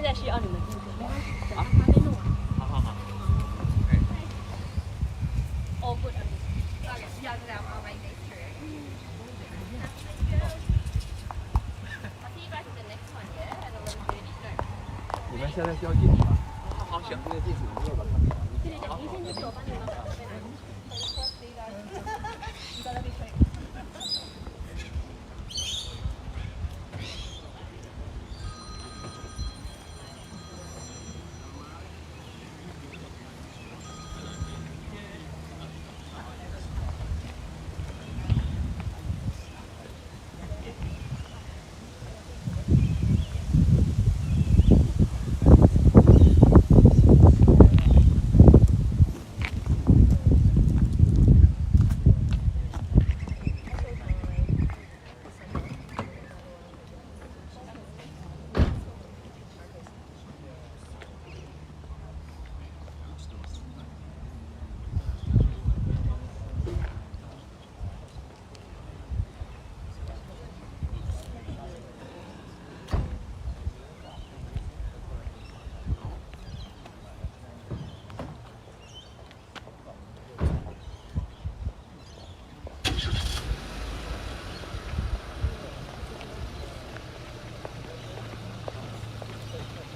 在需要你们进去。好好好。哦，不，你们现在需要进去吗？好好，行，这个进去我们就把它给对，您先进去，我帮你们把设备拿进去。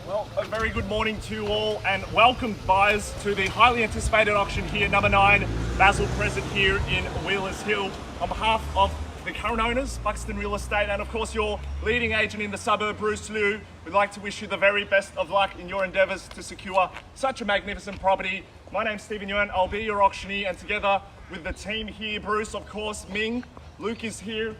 Well, a very good morning to you all and welcome buyers to the highly anticipated auction here, number 9, Basil Crescent here in Wheelers Hill. On behalf of the current owners, Buxton Real Estate, and of course your leading agent in the suburb, Bruce Liu, we'd like to wish you the very best of luck in your endeavours to secure such a magnificent property. My name's Stephen Yuan, I'll be your auctioneer, and together with the team here, Bruce, of course, Ming, Luke is here,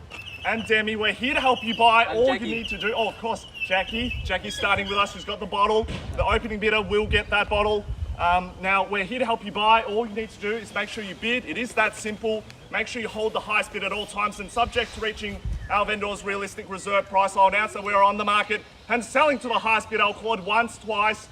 and Demi, we're here to help you buy. All Jackie. you need to do, oh, of course, Jackie's starting with us, she's got the bottle. The opening bidder will get that bottle. Now, we're here to help you buy. All you need to do is make sure you bid. It is that simple. Make sure you hold the highest bid at all times, and subject to reaching our vendor's realistic reserve price, I'll announce that we are on the market and selling to the highest bid. I'll call it once, twice,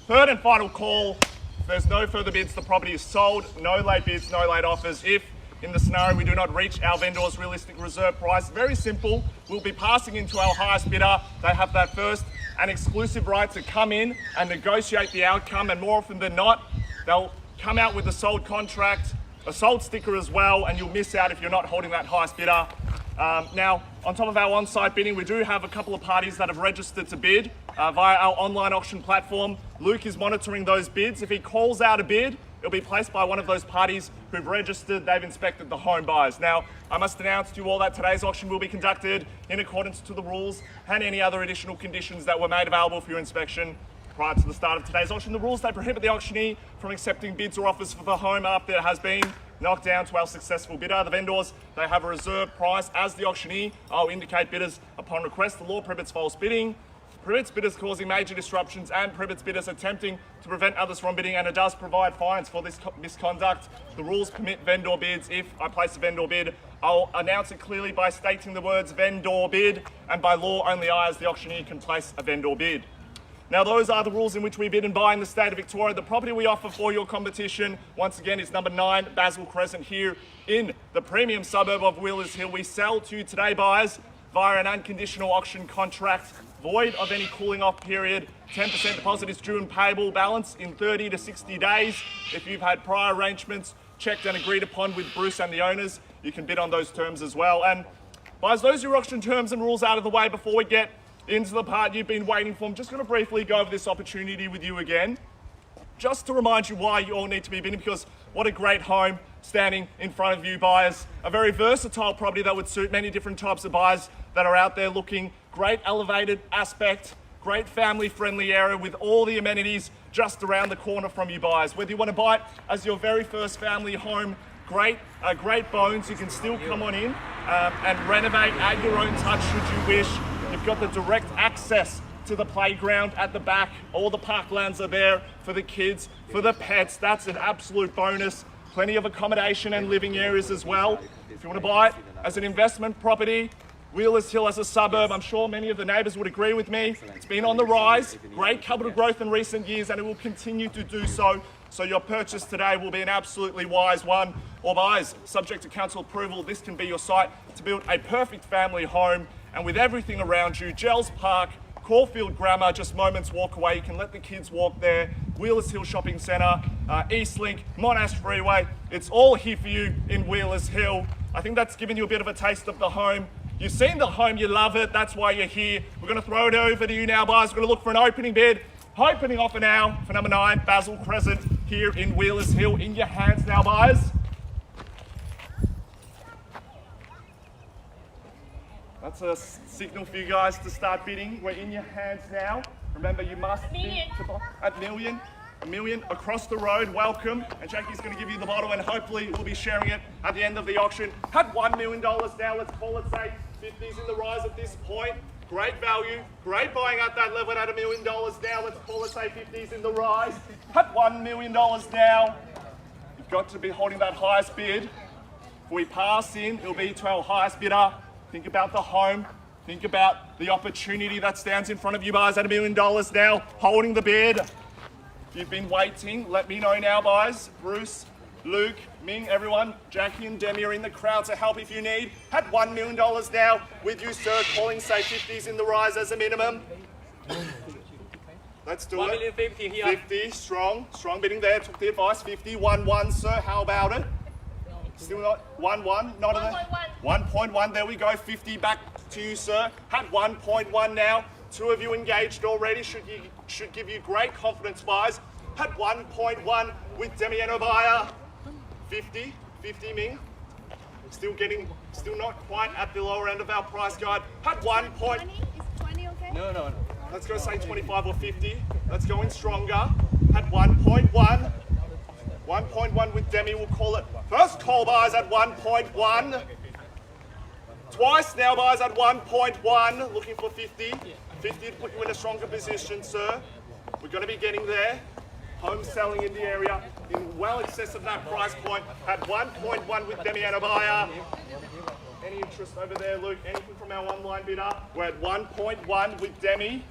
third and final call. If there's no further bids, the property is sold. No late bids, no late offers. If in the scenario we do not reach our vendor's realistic reserve price, very simple, we'll be passing into our highest bidder. They have that first and exclusive right to come in and negotiate the outcome, and more often than not, they'll come out with a sold contract, a sold sticker as well, and you'll miss out if you're not holding that highest bidder. Now, on top of our on-site bidding, we do have a couple of parties that have registered to bid via our online auction platform. Luke is monitoring those bids. If he calls out a bid, it'll be placed by one of those parties who've registered, they've inspected the home buyers. Now, I must announce to you all that today's auction will be conducted in accordance to the rules and any other additional conditions that were made available for your inspection prior to the start of today's auction. The rules, they prohibit the auctioneer from accepting bids or offers for the home after it has been knocked down to our successful bidder. The vendors, they have a reserve price. As the auctioneer, I'll indicate bidders upon request. The law prohibits false bidding, prohibits bidders causing major disruptions, and prohibits bidders attempting to prevent others from bidding, and it does provide fines for this misconduct. The rules permit vendor bids. If I place a vendor bid, I'll announce it clearly by stating the words vendor bid, and by law only I as the auctioneer can place a vendor bid. Now, those are the rules in which we bid and buy in the state of Victoria. The property we offer for your competition, once again, is number 9, Basil Crescent here in the premium suburb of Wheelers Hill. We sell to today buyers via an unconditional auction contract, void of any cooling off period. 10% deposit is due and payable, balance in 30 to 60 days. If you've had prior arrangements checked and agreed upon with Bruce and the owners, you can bid on those terms as well. And buyers, those are your auction terms and rules out of the way before we get into the part you've been waiting for. I'm just going to briefly go over this opportunity with you again, just to remind you why you all need to be bidding, because what a great home standing in front of you buyers. A very versatile property that would suit many different types of buyers that are out there looking. Great elevated aspect, great family friendly area with all the amenities just around the corner from you buyers. Whether you want to buy it as your very first family home, great bones, you can still come on in and renovate at your own touch should you wish. You've got the direct access to the playground at the back. All the parklands are there for the kids, for the pets. That's an absolute bonus. Plenty of accommodation and living areas as well. If you want to buy it as an investment property, Wheelers Hill as a suburb, I'm sure many of the neighbours would agree with me. It's been on the rise, great capital growth in recent years, and it will continue to do so. So your purchase today will be an absolutely wise one. Or buyers, subject to council approval, this can be your site to build a perfect family home. And with everything around you, Gels Park, Caulfield Grammar, just moments walk away. You can let the kids walk there. Wheelers Hill Shopping Centre, Eastlink, Monash Freeway. It's all here for you in Wheelers Hill. I think that's given you a bit of a taste of the home. You've seen the home, you love it, that's why you're here. We're going to throw it over to you now, guys. We're going to look for an opening bid. Opening offer now for number 9, Basil Crescent, here in Wheelers Hill. In your hands now, guys. That's a signal for you guys to start bidding. We're in your hands now. Remember, you must bid at million. A million across the road, welcome. And Jackie's going to give you the bottle and hopefully we'll be sharing it at the end of the auction. Had $1 million now, let's call it, say, 50s in the rise at this point. Great value, great buying at that level at $1 million now. Let's call it, say, 50s in the rise. Had $1 million now. You've got to be holding that highest bid. If we pass in, it'll be to our highest bidder. Think about the home. Think about the opportunity that stands in front of you guys at $1 million now. Holding the bid. If you've been waiting, let me know now, guys. Bruce, Luke, Ming, everyone, Jackie and Demi are in the crowd to help if you need. Had $1 million now with you, sir. Calling, say, 50s in the rise as a minimum. Let's do it. 1,050 here. 50, strong bidding there. Took the advice. 50, 1-1, sir. How about it? Still not 1-1, not 1.1. There we go. 50 back to you, sir. Had 1.1 now. 2 of you engaged already. Should give you great confidence, guys. Had 1.1 with Demi and Obaya. 50 Ming. Still not quite at the lower end of our price guide. Had 1 point. Is 20 okay? No. Let's go say 25 or 50. Let's go in stronger. Had 1.1. 1.1 with Demi, we'll call it. First call, buyers at 1.1. Twice now, buyers at 1.1. Looking for 50. 50 to put you in a stronger position, sir. We're going to be getting there. Home selling in the area in well excess of that price point. At 1.1 with Demi and a buyer. Any interest over there, Luke? Anything from our online bidder? We're at 1.1 with Demi.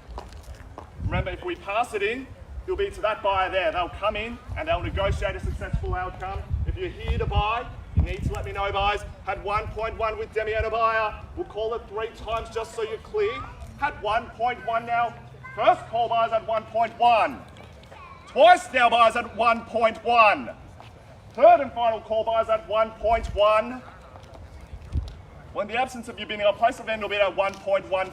Remember, if we pass it in, it'll be to that buyer there. They'll come in and they'll negotiate a successful outcome. If you're here to buy, you need to let me know, guys. Had 1.1 with Demi and a buyer. We'll call it 3 times just so you're clear. Had 1.1 now. First call, buyers at 1.1. Twice now, buyers at 1.1. Third and final call, buyers at 1.1. Well, in the absence of you bidding, I'll place a vendor bid at 1.15 and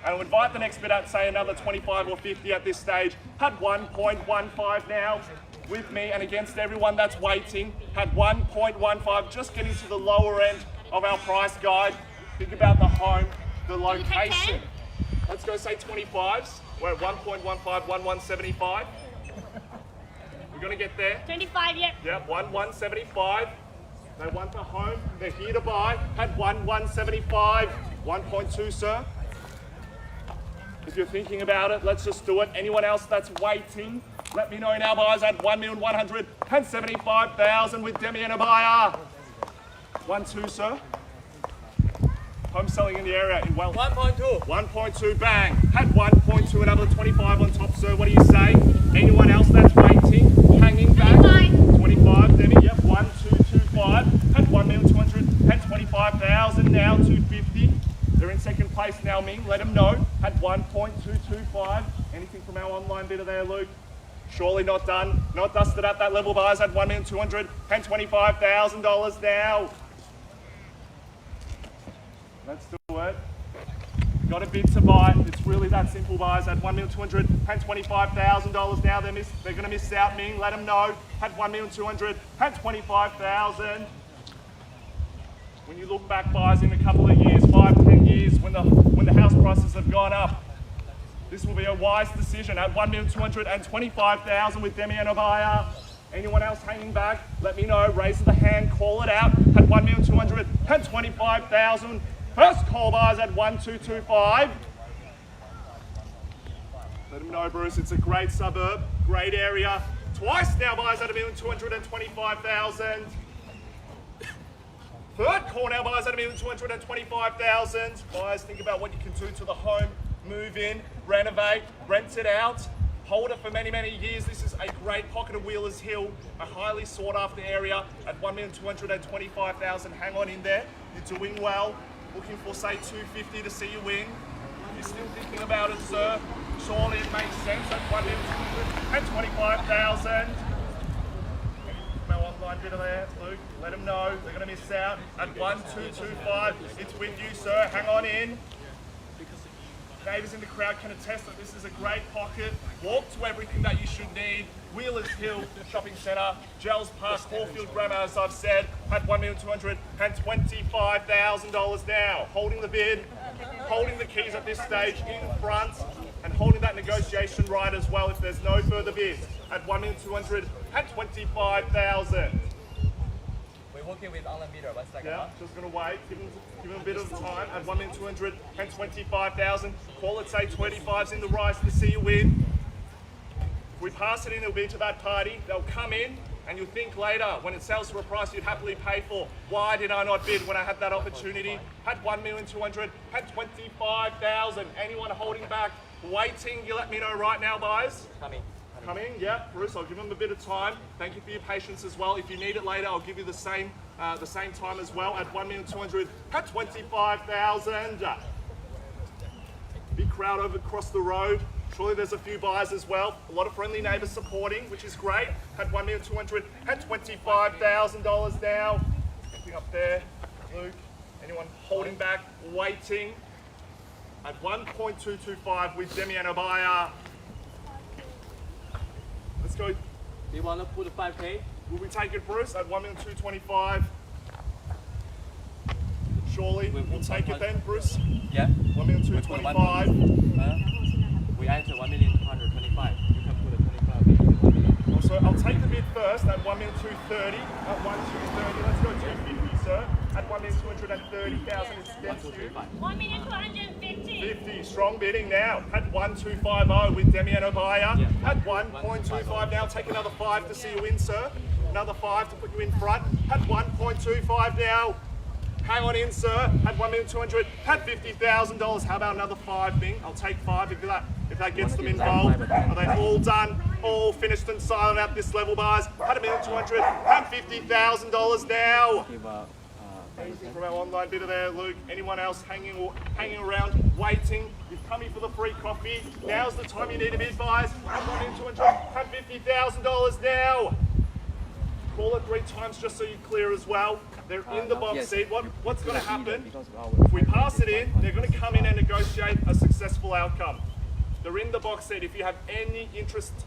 I'll invite the next bid at, say, another 25 or 50 at this stage. Had 1.15 now with me and against everyone that's waiting. Had 1.15, just getting to the lower end of our price guide. Think about the home, the location. Let's go say 25s. We're at 1.15, 1175. We're going to get there. 25, yep. Yep, 1175. They want the home. They're here to buy. Had 175. 1.2, sir. If you're thinking about it, let's just do it. Anyone else that's waiting, let me know now, buyers at 1,175,000 with Demi and a buyer. 1.2, sir. Home selling in the area in well. 1.2. 1.2, bang. Had 1.2, another 25 on top, sir. What do you say? Anyone else that's waiting, hanging back? 25, Demi. Yep, 1,225. Had 1,225,000 now, 250. They're in second place now, Ming. Let them know. Had 1.225. Anything from our online bidder there, Luke? Surely not done. Not dusted at that level, buyers. Had $1,225,000 now. Let's do it. Got a bid to buy. It's really that simple, guys. At $1,225,000 now, they're going to miss out. Ming, let them know. Had $1,225,000. When you look back, guys, in a couple of years, 5, 10 years, when the house prices have gone up, this will be a wise decision. At $1,225,000 with Demi and a buyer. Anyone else hanging back? Let me know. Raise the hand. Call it out. At $1,225,000. First call, buyers at 1,225. Let them know, Bruce. It's a great suburb, great area. Twice now, buyers at $1,225,000. Third call now, buyers at $1,225,000. Buyers, think about what you can do to the home. Move in, renovate, rent it out. Hold it for many, many years. This is a great pocket of Wheelers Hill, a highly sought after area at $1,225,000. Hang on in there. You're doing well. Looking for, say, 250 to see you win. you're still thinking about it, sir, surely it makes sense. At 1,225,000. My online bidder there, Luke, let them know they're going to miss out. At 1,225, it's with you, sir. Hang on in. Neighbours in the crowd can attest that this is a great pocket. Walk to everything that you should need. Wheelers Hill Shopping Centre, Gels Park, Caulfield Grammar, as I've said, at $1,225,000 now. Holding the bid, holding the keys at this stage in front, and holding that negotiation right as well if there's no further bids at $1,225,000. We're working with online bidder. 1 second. Yeah, just going to wait, give him a bit of time at $1,225,000. Call it, say 25's in the rise to see you win. If we pass it in, it'll be to that party. They'll come in and you'll think later when it sells for a price you'd happily pay for. Why did I not bid when I had that opportunity? Had $1,225,000. Anyone holding back, waiting, you let me know right now, guys. Coming, yeah. Bruce, I'll give them a bit of time. Thank you for your patience as well. If you need it later, I'll give you the same time as well at $1,225,000. Big crowd over across the road. Surely there's a few buyers as well. A lot of friendly neighbours supporting, which is great. At $1,225,000 now. Anything up there, Luke? Anyone holding back, waiting? At 1.225 with Demian Obaya. Let's go. Do you want to put 5K? Will we take it, Bruce, at 1,225,000? Surely we'll take it then, Bruce. Yeah. 1,225,000. We enter 1,225,000. You can put a 25 into 1 million. Also, I'll take the bid first at 1,230,000. At 1,230,000, let's go 250, sir. At 1,230,000, it's against you. 1,250,000. 50, strong bidding now. At 1,250 with Demian Obaya. At 1.25 now, take another 5 to see you in, sir. Another 5 to put you in front. At 1.25 now. Hang on in, sir. At 1,200,000. At $50,000. How about another 5, Bing? I'll take 5 if that gets them involved. Are they all done? All finished and silent at this level, bars? At $1,200,000. At $50,000 now. Anything from our online bidder there, Luke? Anyone else hanging around, waiting? You've come here for the free coffee. Now's the time you need to bid, guys. At $1,200,000. At $50,000 now. Call it 3 times just so you're clear as well. They're in the box seat. What's going to happen? If we pass it in, they're going to come in and negotiate a successful outcome. They're in the box seat. If you have any interest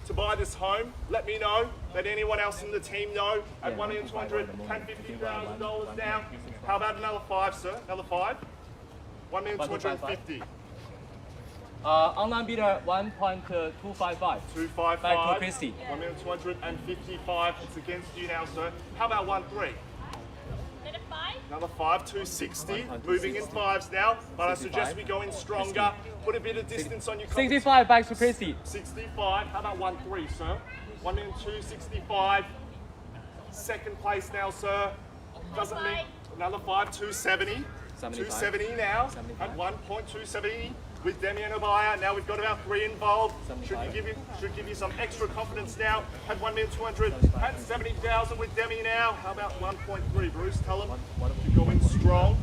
to buy this home, let me know. Let anyone else in the team know. At $1,250,000 now. How about another 5, sir? Another 5? 1,250,000. Online bidder 1.255. 255. Back to Christy. 1,255,000. It's against you now, sir. How about 1.3? Another 5, 260. Moving in 5s now, but I suggest we go in stronger. Put a bit of distance on your 65 back to Christy. 65. How about 1.3, sir? 1,265,000. Second place now, sir. Doesn't mean another 5, 270. 270 now. At 1.270 with Demian Obaya. Now we've got about 3 involved. Should give you some extra confidence now. At 1,200,000. At 70,000 with Demi now. How about 1.3, Bruce? Tell them to go in strong.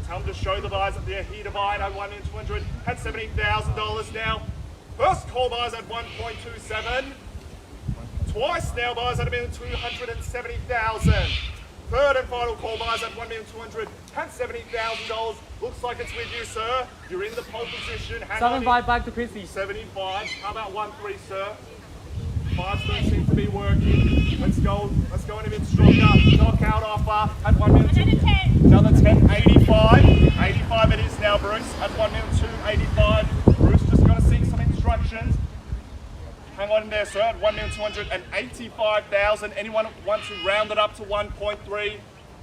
Tell them to show the buyers that they're here to buy at 1,200,000. At $70,000 now. First call buyers at 1.27. Twice now buyers at 1,270,000. Third and final call buyers at 1,200,000. At $70,000. Looks like it's with you, sir. You're in the pole position. 75 back to Christy. 75. How about 1.3, sir? 5s don't seem to be working. Let's go in a bit stronger. Knockout offer at 1,200,000. Another 10. 85. 85 it is now, Bruce. At 1,285,000. Bruce just got to seek some instructions. Hang on in there, sir. At 1,285,000. Anyone want to round it up to 1.3?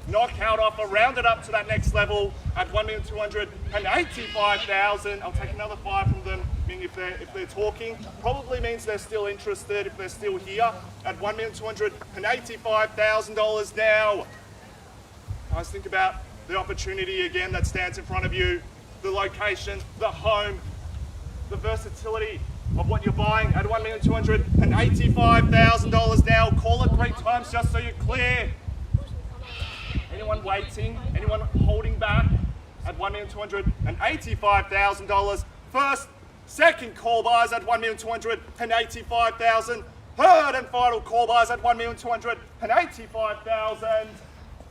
Knockout offer, round it up to that next level at 1,285,000. I'll take another 5 from them. I mean, if they're talking, probably means they're still interested. If they're still here at $1,285,000 now. Guys, think about the opportunity again that stands in front of you, the location, the home, the versatility of what you're buying at $1,285,000 now. Call it 3 times just so you're clear. Anyone waiting? Anyone holding back? at $1,285,000. First, second call buys at $1,285,000. Third and final call buys at $1,285,000.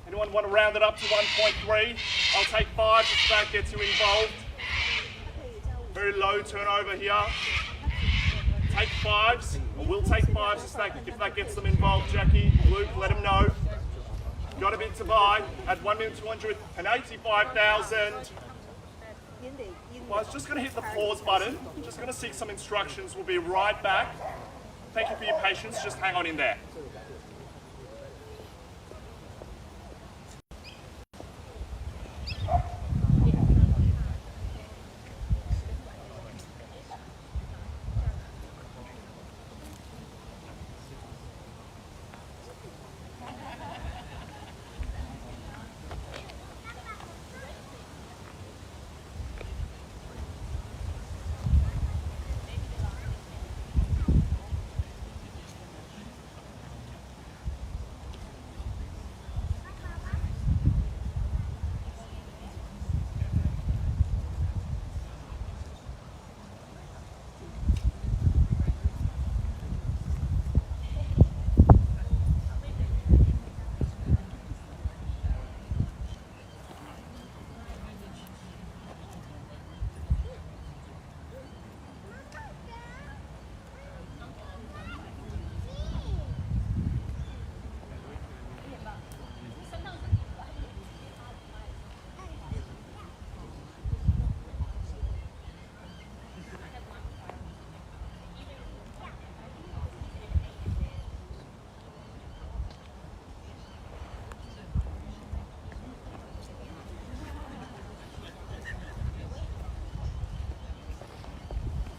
Anyone want to round it up to 1.3? I'll take 5 if that gets you involved. Very low turnover here. Take 5s, or we'll take 5s if that gets them involved. Jackie, Luke, let them know. Got a bid to buy at $1,285,000. Well, I was just going to hit the pause button. Just going to seek some instructions. We'll be right back. Thank you for your patience. Just hang on in there.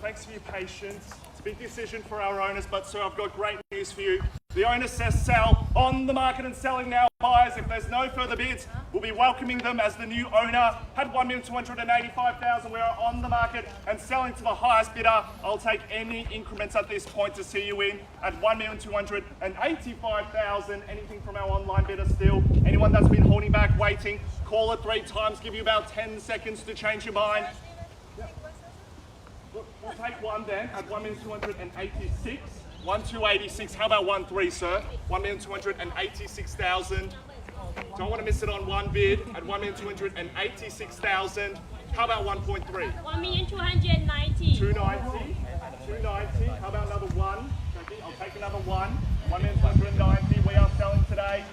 Thanks for your patience. It's a big decision for our owners, but sir, I've got great news for you. The owner says sell, on the market and selling now. Buyers, if there's no further bids, we'll be welcoming them as the new owner. Had $1,285,000. We are on the market and selling to the highest bidder. I'll take any increments at this point to see you in at $1,285,000. Anything from our online bidder still? Anyone that's been holding back, waiting, call it 3 times, give you about 10 seconds to change your mind. We'll take one then at $1,286,000. 1,286. How about 1.3, sir? $1,286,000. Don't want to miss it on one bid at $1,286,000. How about 1.3? $1,290,000. 290. 290. How about another one? Jackie, I'll take another one. $1,290. We are selling today.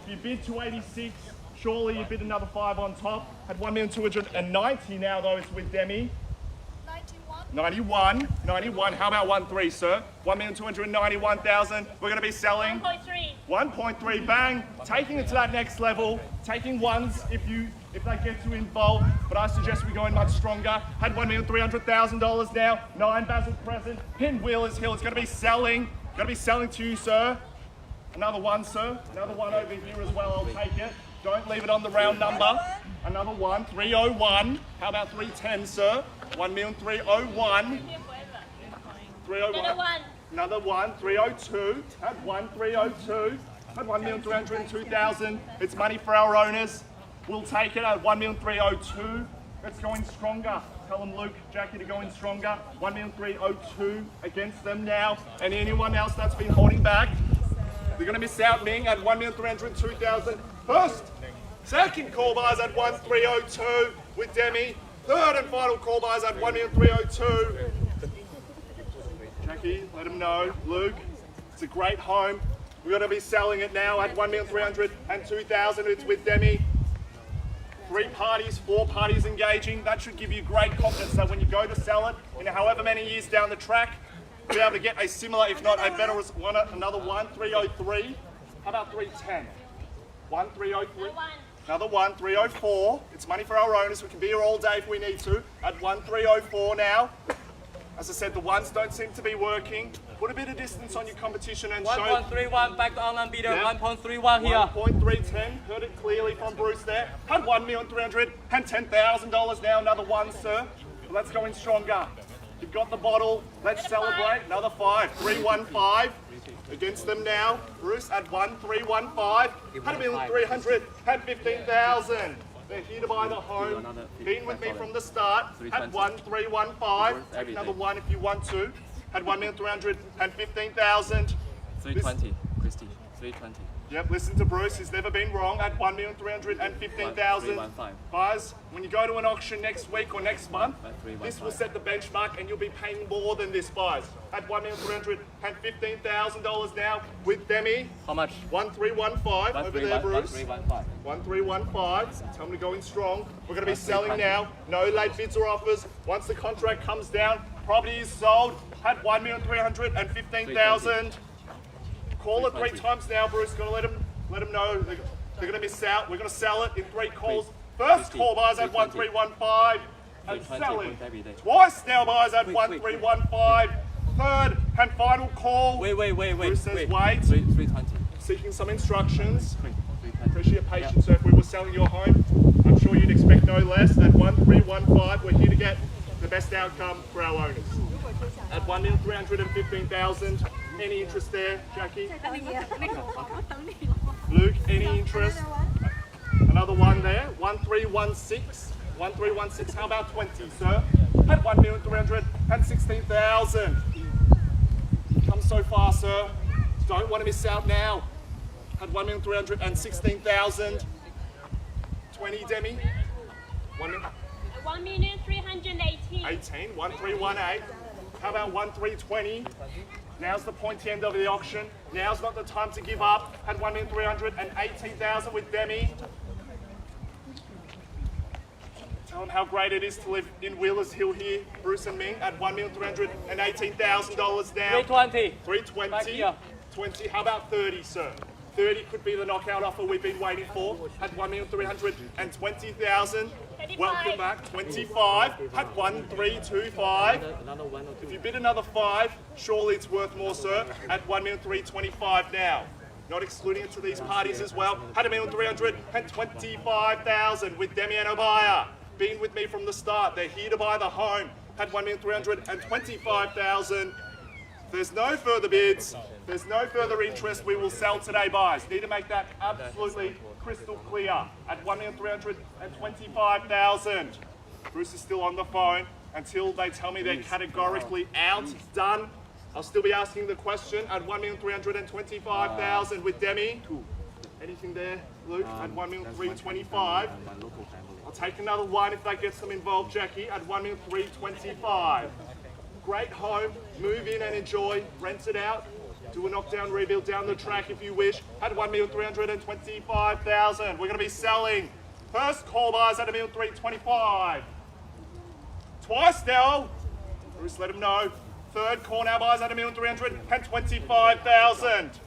If you bid 286, surely you bid another 5 on top. At $1,290,000 now though, it's with Demi. 91. How about 1.3, sir? $1,291,000. We're going to be selling 1.3. 1.3. Bang. Taking it to that next level. Taking ones if that gets you involved. But I suggest we go in much stronger. Had $1,300,000 now. 9 Basil Crescent. Pin Wheelers Hill. It's going to be selling. Going to be selling to you, sir. Another one, sir. Another one over here as well. I'll take it. Don't leave it on the round number. Another one. 301. How about 310, sir? $1,301,000. 301. Another one. 302. Had 302. Had $1,302,000. It's money for our owners. We'll take it at $1,302,000. It's going stronger. Tell them, Luke, Jackie, to go in stronger. $1,302,000 against them now. And anyone else that's been holding back, they're going to miss out, Ming, at $1,302,000. First, second call buys at $1,302,000 with Demi. Third and final call buys at $1,302,000. Jackie, let them know. Luke, it's a great home. We're going to be selling it now at $1,302,000. It's with Demi. 3 parties, 4 parties engaging. That should give you great confidence that when you go to sell it, in however many years down the track, you'll be able to get a similar, if not a better one, another one, 303. How about 310? 303. Another one, 304. It's money for our owners. We can be here all day if we need to. At 304 now. As I said, the ones don't seem to be working. Put a bit of distance on your competition and show. 1.31 back to online bidder. Yeah. 1.31 here. 1.310. Heard it clearly from Bruce there. Had $1,310,000 now. Another one, sir. Well, that's going stronger. You've got the bottle. Let's celebrate. Another 5. 315. Against them now. Bruce at 1,315. Had $1,300. Had 15,000. They're here to buy the home. another Been with me from the start. Had 1,315. Take another one if you want to. Had 1,315,000. 320, Christy. 320. Yep, listen to Bruce. He's never been wrong. At 1,315,000. 315. Buyers, when you go to an auction next week or next month, 315. this will set the benchmark and you'll be paying more than this, buyers. At $1,315,000 now with Demi. How much? 1,315 over there, Bruce. 1315. 1,315. Tell them to go in strong. We're going to be selling now. No late bids or offers. Once the contract comes down, property is sold. At 1,315,000. Call it 3 times now, Bruce. Got to let them know they're going to miss out. We're going to sell it in 3 calls. First call, buyers at 1,315. And selling twice now, buyers at 1,315. Third and final call. Wait. Bruce says wait. 320. Seeking some instructions. 320. Appreciate your patience, sir. If we were selling your home, I'm sure you'd expect no less. At 1,315, we're here to get the best outcome for our owners. At 1,315,000. Any interest there, Jackie? Luke, any interest? Another one there. 1,316. 1,316. How about 20, sir? At 1,316,000. Come so far, sir. Don't want to miss out now. At 1,316,000. 20, Demi. 1,318,000. 18. 1,318. How about 1,320? Now's the pointy end of the auction. Now's not the time to give up. At 1,318,000 with Demi. Tell them how great it is to live in Wheelers Hill here, Bruce and Ming, at $1,318,000 now. 320. 320. Back here. 20. How about 30, sir? 30 could be the knockout offer we've been waiting for. At 1,320,000. Welcome back. 25. At 1,325. If you bid another 5, surely it's worth more, sir. At 1,325 now. Not excluding it to these parties as well. At 1,325,000 with Demi and Obaya. Been with me from the start. They're here to buy the home. At 1,325,000. There's no further bids. There's no further interest. We will sell today, buyers. Need to make that absolutely crystal clear. At 1,325,000. Bruce is still on the phone until they tell me they're categorically out. Done. I'll still be asking the question at 1,325,000 with Demi. Anything there, Luke? At 1,325,000. I'll take another one if that gets them involved, Jackie. At 1,325,000. Great home, move in and enjoy, rent it out, do a knockdown rebuild down the track if you wish, at 1,325,000. We're going to be selling. First call buyers at 1,325,000. Twice now. Bruce, let him know. Third call now buyers at 1,325,000.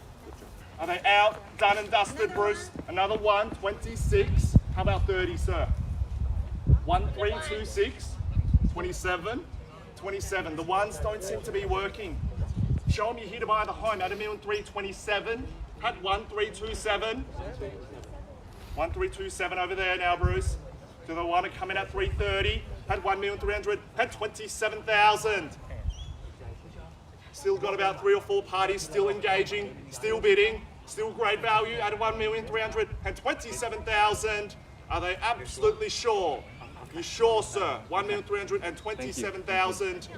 Are they out? Done and dusted, Bruce. Another one, 26. How about 30, sir? 1,326, 27. 27. The ones don't seem to be working. Show them you're here to buy the home at 1,327,000. At 1,327. 1,327 over there now, Bruce. Do they want to come in at 330? At 1,300,000. At 27,000. Still got about 3 or 4 parties still engaging, still bidding, still great value at 1,327,000. Are they absolutely sure? You sure, sir? 1,327,000.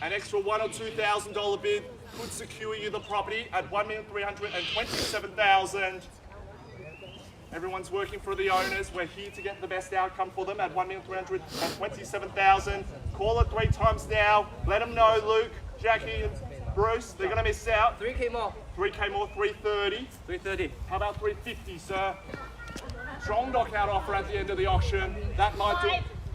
An extra $1,000 or $2,000 bid could secure you the property at 1,327,000. Everyone's working for the owners. We're here to get the best outcome for them at 1,327,000. Call it 3 times now. Let them know, Luke, Jackie, and Bruce. They're going to miss out. 3K more. 3K more, 330. 330. How about 350, sir? Strong knockout offer at the end of the auction. That might do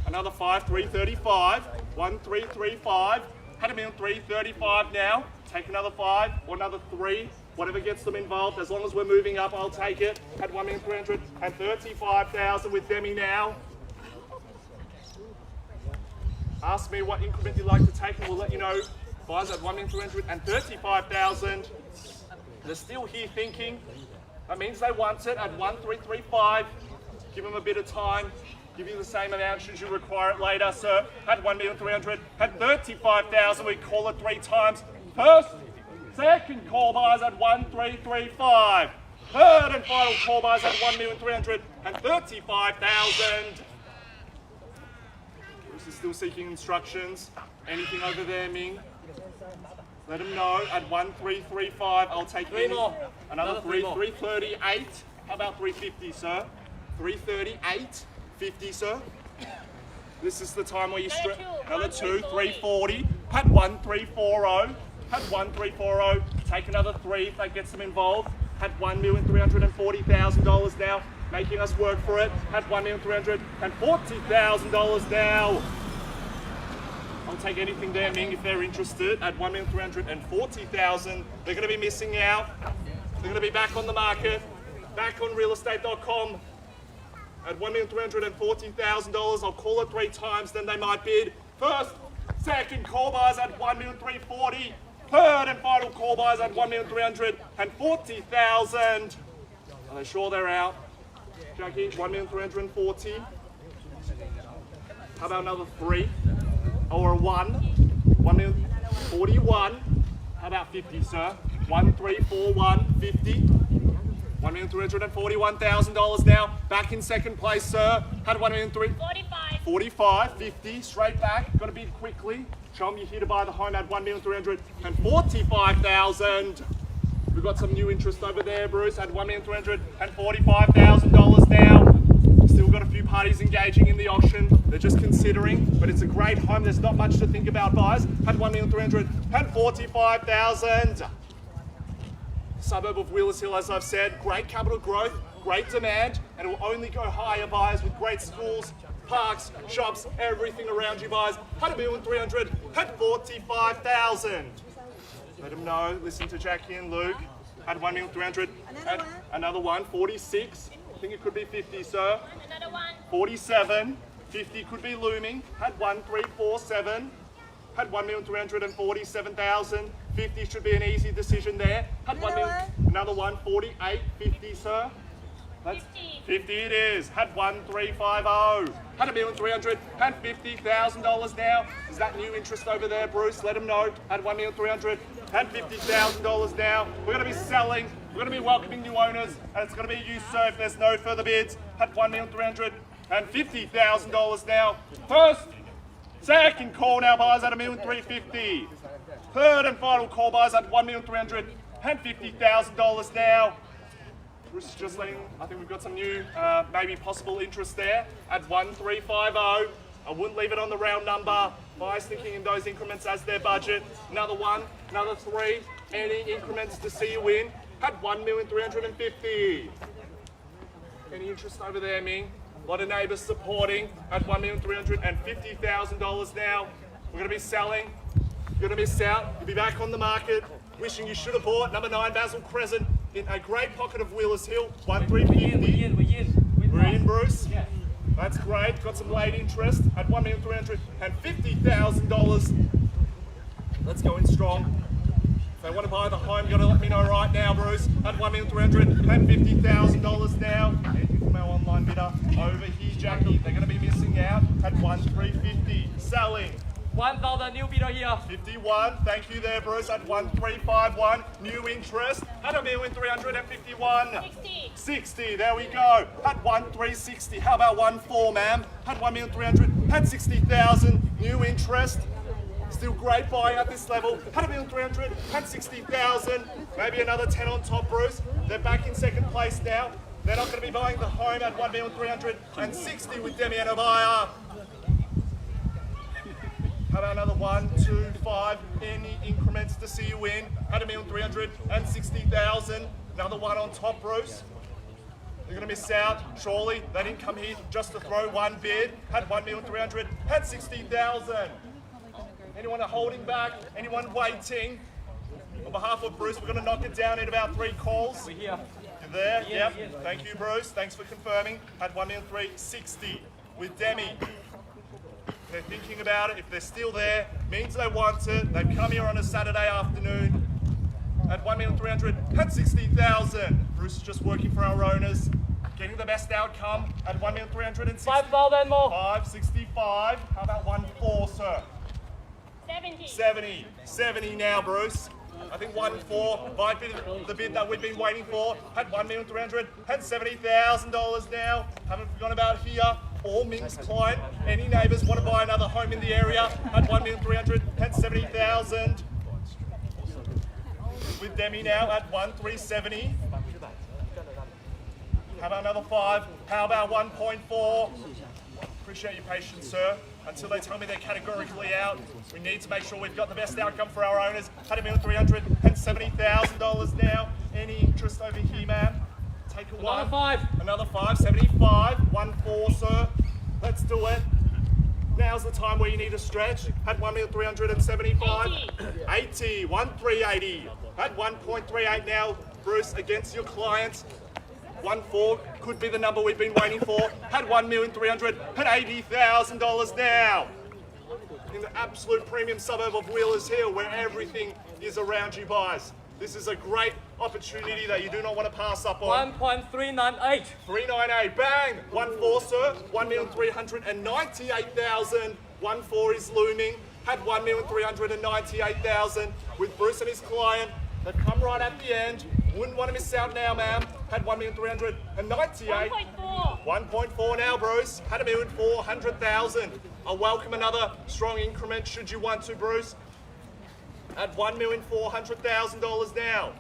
another 5, 335. 1,335. Had him in 335 now. Take another 5 or another 3. Whatever gets them involved. As long as we're moving up, I'll take it. At 1,335,000 with Demi now. Ask me what increment you'd like to take and we'll let you know. Buyers at 1,335,000. They're still here thinking. That means they want it at 1,335. Give them a bit of time. Give you the same amount should you require it later, sir. At 1,335,000, we call it 3 times. First, second call buyers at 1,335. Third and final call buys at 1,335,000. Bruce is still seeking instructions. Anything over there, Ming? Let him know at 1,335. I'll take Three more. Another Three more. 338. How about 350, sir? 338, 50, sir. This is the time where you strip. Another two, 340. Had 1,340. Had 1,340. Take another three if that gets them involved. Had $1,340,000 now, making us work for it. Had $1,340,000 now. I'll take anything there, Ming, if they're interested. At $1,340,000, they're going to be missing out. They're going to be back on the market, back on realestate.com. At $1,340,000, I'll call it 3 times, then they might bid. First, second call buys at $1,340,000. Third and final call buys at $1,340,000. Are they sure they're out? Jackie, $1,340,000. How about another 3? Or a 1? $1,041,000. How about 50, sir? 1,341,000, 50. $1,341,000 now. Back in second place, sir. Had 45. 45, 50, straight back. Got to bid quickly. Show them you're here to buy the home at $1,345,000. We've got some new interest over there, Bruce, at $1,345,000 now. Still got a few parties engaging in the auction. They're just considering, but it's a great home. There's not much to think about, guys. At $1,345,000. Suburb of Wheelers Hill, as I've said, great capital growth, great demand, and it will only go higher, buyers, with great schools, parks, shops, everything around you, buyers. $1,345,000. Let them know. Listen to Jackie and Luke. Had $1,300,000. Another one. 46. I think it could be 50, sir. Another one. 47. 50 could be looming. Had 1,347. Had $1,347,000. 50 should be an easy decision there. Had another one. 48. 50, sir. That's 50 it is. Had 1,350. Had $1,350,000 now. Is that new interest over there, Bruce? Let them know. Had $1,300,000. Had $50,000 now. We're going to be selling. We're going to be welcoming new owners, and it's going to be you, sir, if there's no further bids. Had $1,350,000 now. First, second call now, buyers at $1,350,000. Third and final call, buyers at $1,350,000 now. Bruce is just letting, I think we've got some new, maybe possible interest there at 1,350. I wouldn't leave it on the round number. Buyers thinking in those increments as their budget. Another one, another 3. Any increments to see you in. Had 1,350,000. Any interest over there, Ming? A lot of neighbours supporting at $1,350,000 now. We're going to be selling. You're going to miss out. You'll be back on the market. Wishing you should have bought. Number 9, Basil Crescent, in a great pocket of Wheelers Hill. 1,350. We're in, Bruce. Yeah. That's great. Got some late interest at $1,350,000. Let's go in strong. If they want to buy the home, you got to let me know right now, Bruce. At $1,350,000 now. Anything from our online bidder over here, Jackie. They're going to be missing out at 1,350. Selling. 1,000 new bidder here. 51, thank you there, Bruce, at 1,351. New interest at $1,351,000. 60, there we go. At 1,360. How about 1,4, ma'am? At $1,360,000. New interest. Still great buying at this level. At $1,360,000. Maybe another 10 on top, Bruce. They're back in second place now. They're not going to be buying the home at $1,360,000 with Demi and a buyer. How about another 1, 2, 5, any increments to see you in? At $1,360,000. Another one on top, Bruce. They're going to miss out, surely. They didn't come here just to throw one bid. At $1,360,000. Anyone holding back? Anyone waiting? On behalf of Bruce, we're going to knock it down in about 3 calls. We're here. You're there? Yep. Thank you, Bruce. Thanks for confirming. At $1,360,000 with Demi. They're thinking about it. If they're still there, means they want it. They've come here on a Saturday afternoon at $1,360,000. Bruce is just working for our owners, getting the best outcome at $1,360,000. 5,000 more. 565. How about 1,4, sir? 70. 70. 70 now, Bruce. I think 1-4 might be the bid that we've been waiting for. At $1,370,000 now. Haven't forgotten about here. All Ming's client. Any neighbours want to buy another home in the area? At $1,370,000. With Demi now at 1,370. How about another 5? How about 1.4? Appreciate your patience, sir. Until they tell me they're categorically out, we need to make sure we've got the best outcome for our owners. $1,370,000 now. Any interest over here, ma'am? Take a one. Another 5. Another 5, 75. 1.4, sir. Let's do it. Now's the time where you need to stretch. At $1,375,000. 80. 1,380. At 1.38 now, Bruce, against your clients. 1.4 could be the number we've been waiting for. At $1,380,000 now. In the absolute premium suburb of Wheelers Hill, where everything is around you guys. This is a great opportunity that you do not want to pass up on. 1.398. 398, bang! 1.4, sir. 1,398,000. 1.4 is looming. Had 1,398,000 with Bruce and his client. They've come right at the end. Wouldn't want to miss out now, ma'am. Had 1,398. 1.4. 1.4 now, Bruce. Had 1,400,000. I'll welcome another strong increment should you want to, Bruce. At $1,400,000 now.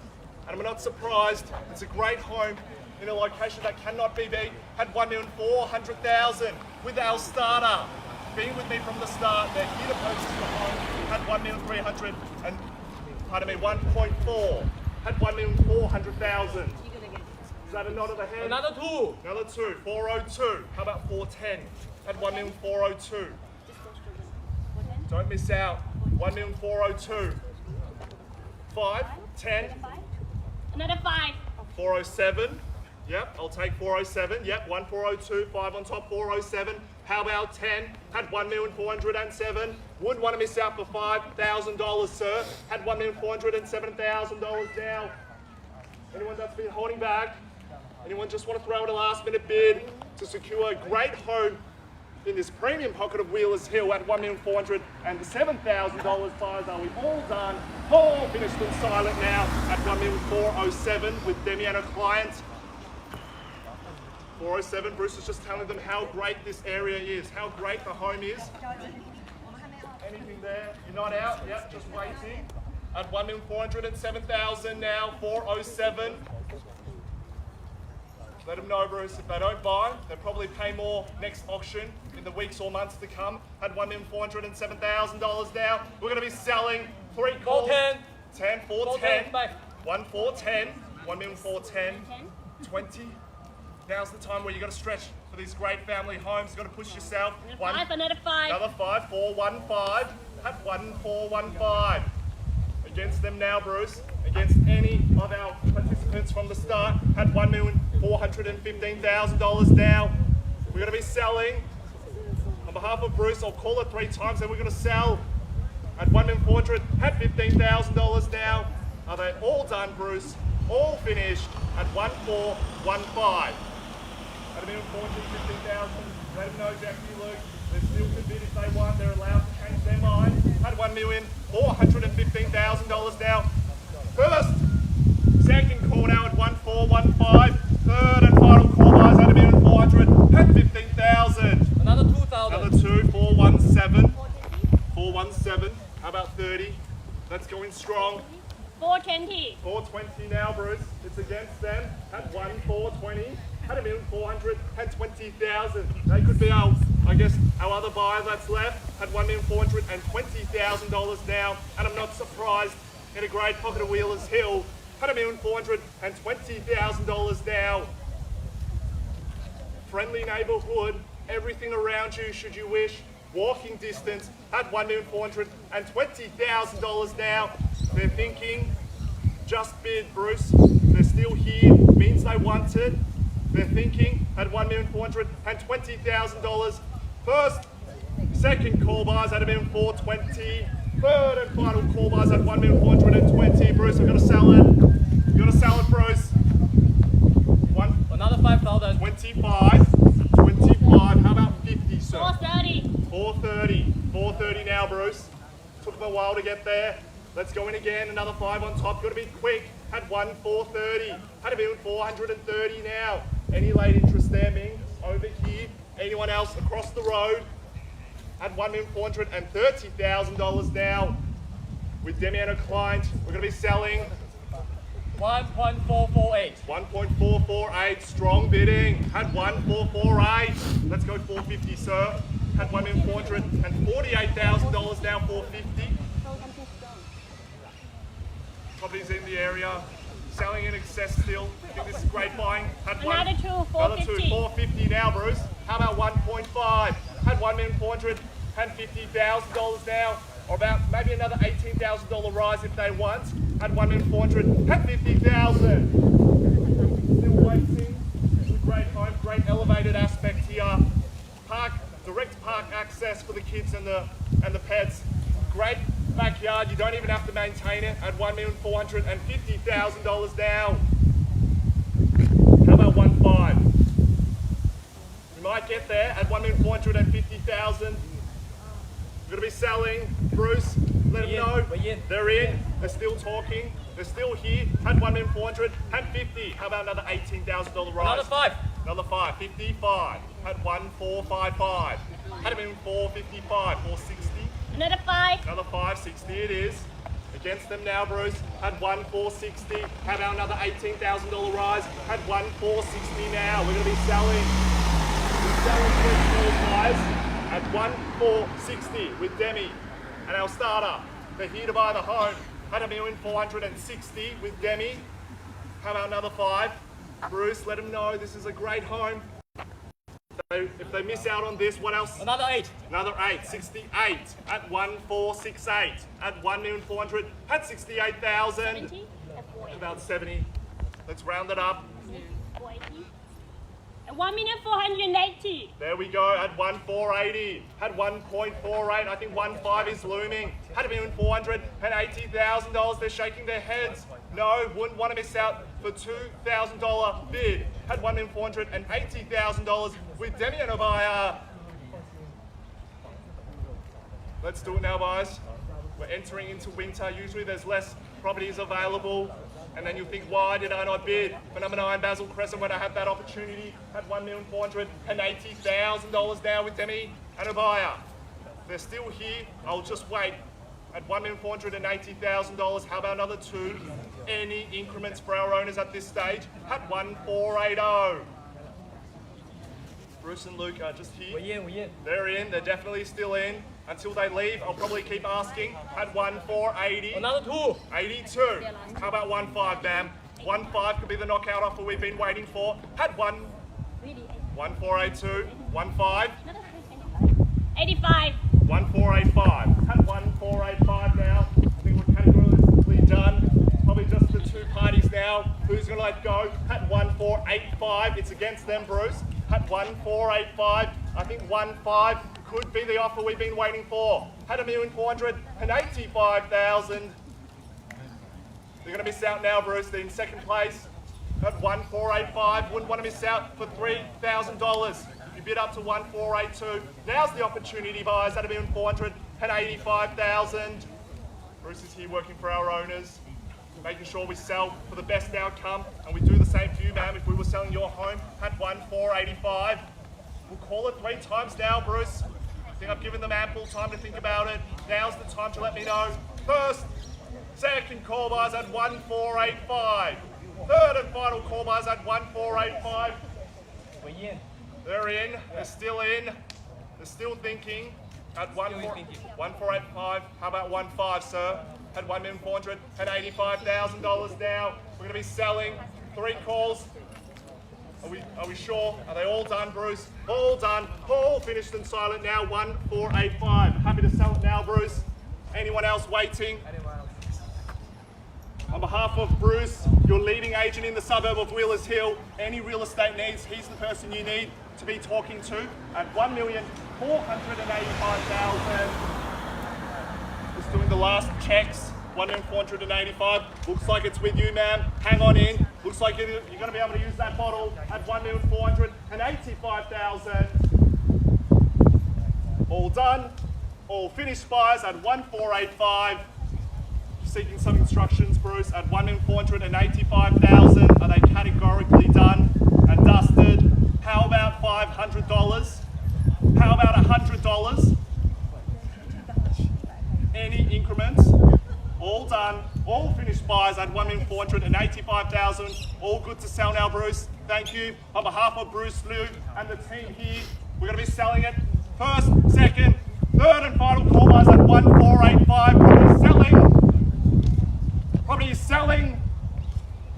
And I'm not surprised. It's a great home in a location that cannot be beat. Had 1,400,000 with our starter. Being with me from the start, they're here to purchase the home. Had 1,300 and 1.4. Had 1,400,000. Is that a nod of the head? Another 2. Another 2. 402. How about 410? Had 1,402. Don't miss out. 1,402. 5, 10, Another 5. 407. Yep, I'll take 407. Yep, 1,402. 5 on top, 407. How about 10? Had 1,407,000. Would want to miss out for $5,000, sir. Had $1,407,000 now. Anyone that's been holding back? Anyone just want to throw in a last minute bid to secure a great home in this premium pocket of Wheelers Hill at $1,407,000? Buyers, are we all done? All finished and silent now at $1,407,000 with Demi and her clients. 407, Bruce is just telling them how great this area is, how great the home is. Anything there? You're not out? Yep, just waiting. At $1,407,000 now, 407. Let them know, Bruce, if they don't buy, they'll probably pay more next auction in the weeks or months to come. At $1,407,000 now. We're going to be selling 3 calls. 410. 10, 410. 410 back. 1,410. 1,410. 20. Now's the time where you've got to stretch for these great family homes. You've got to push yourself. Another 5. Another 5, 415. At 1,415. Against them now, Bruce. Against any of our participants from the start. At $1,415,000 now. We're going to be selling. On behalf of Bruce, I'll call it 3 times and we're going to sell at $1,415,000 now. Are they all done, Bruce? All finished at 1,415. At $1,415,000. Let them know, Jackie, Luke. They still can bid if they want. They're allowed to change their mind. At $1,415,000 now. First, second call now at 1,415. Third and final call buys at $1,415,000. Another 2,000. Another 2, 417. 417. How about 30? Let's go in strong. 420. 420 now, Bruce. It's against them at 1,420. At $1,420,000. They could be our other buyer that's left at $1,420,000 now. And I'm not surprised in a great pocket of Wheelers Hill at $1,420,000 now. Friendly neighbourhood, everything around you should you wish. Walking distance at $1,420,000 now. They're thinking, just bid, Bruce. They're still here, means they want it. They're thinking at $1,420,000. First, second call buys at $1,420,000. Third and final call buys at $1,420,000. Bruce, I've got to sell it. You've got to sell it, Bruce. Another 5,000. 25. 25. How about 50, sir? 430. 430. 430 now, Bruce. Took them a while to get there. Let's go in again. Another 5 on top. Got to be quick. Had 1,430. Had a bid 430 now. Any late interest there, Ming? Over here. Anyone else across the road? Had $1,430,000 now. With Demi and a client, we're going to be selling 1.448. 1.448. Strong bidding. Had 1,448. Let's go 450, sir. Had $1,448,000 now. 450. Properties in the area. Selling in excess still. I think this is great buying. Had Another two, Another 450. two, 450 now, Bruce. How about 1.5? Had $1,450,000 now, or about maybe another $18,000 rise if they want. Had $1,450,000. Still waiting. It's a great home, great elevated aspect here. Park, direct park access for the kids and the pets. Great backyard. You don't even have to maintain it. At $1,450,000 now. How about 1.5? We might get there at 1,450,000. We're going to be selling. Bruce, let them know. They're in. They're still talking. They're still here. Had 1,450. How about another $18,000 rise? Another 5. Another 5. 55. Had 1,455. Had 1,455. 460. Another 5. Another 560 it is. Against them now, Bruce. Had 1,460. How about another $18,000 rise? Had 1,460 now. We're going to be selling. We're selling three small guys at 1,460 with Demi and our starter. They're here to buy the home. Had $1,460 with Demi. How about another 5? Bruce, let them know this is a great home. If they miss out on this, what else? Another 8. Another 8, 68 at 1,468 at 1,400 at 68,000. 70. About 70. Let's round it up. 480. And 1,480,000. There we go at 1,480. Had 1.48. I think 1.5 is looming. Had $1,480,000. They're shaking their heads. No, wouldn't want to miss out for $2,000 bid. Had $1,480,000 with Demi and Avaya. Let's do it now, guys. We're entering into winter. Usually there's less properties available. And then you think, why did I not bid for number 9 Basil Crescent when I had that opportunity? Had $1,480,000 now with Demi and Avaya. They're still here. I'll just wait. At $1,480,000, how about another 2? Any increments for our owners at this stage? At 1,480. Bruce and Luke are just here. We're in. They're in. They're definitely still in. Until they leave, I'll probably keep asking. At 1,480. Another 2. 82. How about 1.5, Bam? 1.5 could be the knockout offer we've been waiting for. Had 1,482. 1.5. 85. 1,485. Had 1,485 now. I think we're categorically done. Probably just the 2 parties now. Who's going to let go? Had 1,485. It's against them, Bruce. Had 1,485. I think 1.5 could be the offer we've been waiting for. Had $1,485,000. They're going to miss out now, Bruce. They're in second place. At 1,485. Wouldn't want to miss out for $3,000. You bid up to 1,482. Now's the opportunity, buyers. That'd be $485,000. Bruce is here working for our owners, making sure we sell for the best outcome, and we do the same for you, ma'am. If we were selling your home at 1,485, we'll call it 3 times now, Bruce. I think I've given them ample time to think about it. Now's the time to let me know. First, second call, buyers at 1,485. Third and final call, buyers at 1,485. We're in. They're in. They're still in. They're still thinking. At 1,485. How about 1.5, sir? At $1,485,000 now. We're going to be selling 3 calls. Are we sure? Are they all done, Bruce? All done. All finished and silent now. 1,485. Happy to sell it now, Bruce. Anyone else waiting? On behalf of Bruce, your leading agent in the suburb of Wheelers Hill, any real estate needs, he's the person you need to be talking to at $1,485,000. Just doing the last checks. $1,485. Looks like it's with you, ma'am. Hang on in. Looks like you're going to be able to use that bottle at $1,485,000. All done. All finished buyers at 1,485. seeking some instructions, Bruce, at 1,485,000. Are they categorically done and dusted? How about $500? How about $100? Any increments? All done, all finished buys at 1,485,000. All good to sell now, Bruce. Thank you. On behalf of Bruce Liu and the team here, we're going to be selling it first, second, third and final call buys at 1,485. Property is selling.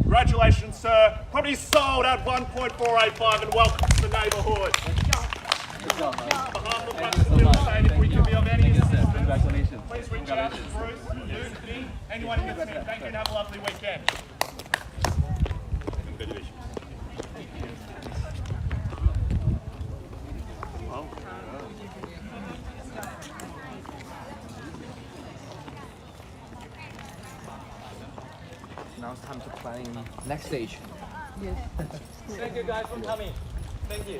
Congratulations, sir. Property is sold at 1.485 and welcome to the neighbourhood. On behalf of Buxton Real Estate, if we can be of any assistance, Congratulations. please reach out to Bruce, Luke, me, anyone in the team. Thank you and have a lovely weekend. Congratulations. Now it's time to planning next stage. Thank you guys for coming. Thank you.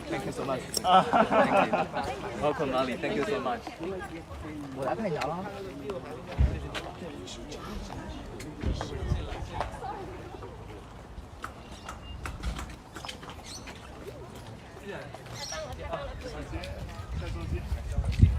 Thank you so much. Thank you. Welcome, Ali. Thank you so much. 我来拍一下啊。下周见。